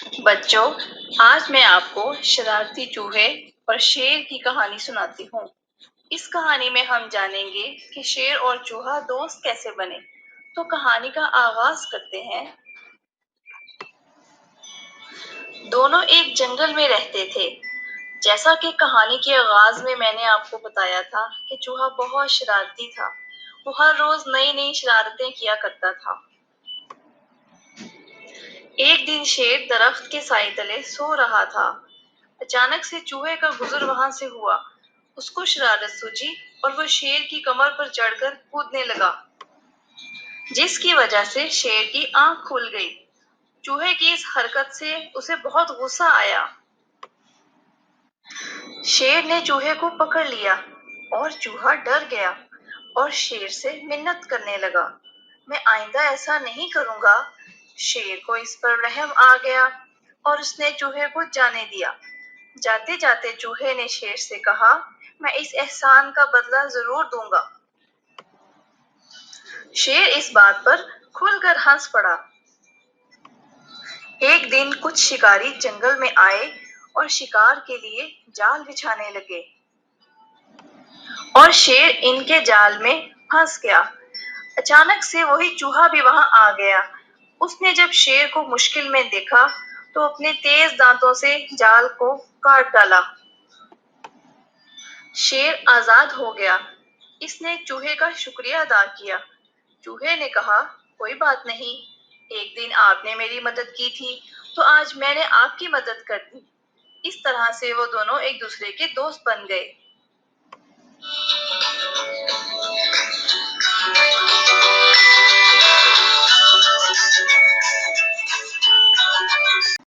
بچوں، آج میں آپ کو شرارتی چوہے اور شیر کی کہانی سناتی ہوں۔ اس کہانی میں ہم جانیں گے کہ شیر اور چوہا دوست کیسے بنے۔ تو کہانی کا آغاز کرتے ہیں۔ دونوں ایک جنگل میں رہتے تھے۔ جیسا کہ کہانی کے آغاز میں نے آپ کو بتایا تھا کہ چوہا بہت شرارتی تھا۔ وہ ہر روز نئی نئی شرارتیں کیا کرتا تھا۔ ایک دن شیر درخت کے سائے تلے سو رہا تھا۔ اچانک سے چوہے کا گزر وہاں سے ہوا۔ اس کو شرارت سوچی اور وہ شیر کی کمر پر چڑھ کر کودنے لگا، جس کی وجہ سے شیر کی آنکھ کھل گئی۔ چوہے کی اس حرکت سے اسے بہت غصہ آیا۔ شیر نے چوہے کو پکڑ لیا اور چوہا ڈر گیا اور شیر سے منت کرنے لگا، میں آئندہ ایسا نہیں کروں گا۔ شیر کو اس پر رحم آ گیا اور اس نے چوہے کو جانے دیا۔ جاتے جاتے چوہے نے شیر سے کہا، میں اس احسان کا بدلہ ضرور دوں گا۔ شیر اس بات پر کھل کر ہنس پڑا۔ ایک دن کچھ شکاری جنگل میں آئے اور شکار کے لیے جال بچھانے لگے اور شیر ان کے جال میں پھنس گیا۔ اچانک سے وہی چوہا بھی وہاں آ گیا۔ اس نے جب شیر کو مشکل میں دیکھا تو اپنے تیز دانتوں سے جال کو کاٹ ڈالا۔ شیر آزاد ہو گیا۔ اس نے چوہے کا شکریہ ادا کیا۔ چوہے نے کہا، کوئی بات نہیں، ایک دن آپ نے میری مدد کی تھی تو آج میں نے آپ کی مدد کر دی۔ اس طرح سے وہ دونوں ایک دوسرے کے دوست بن گئے۔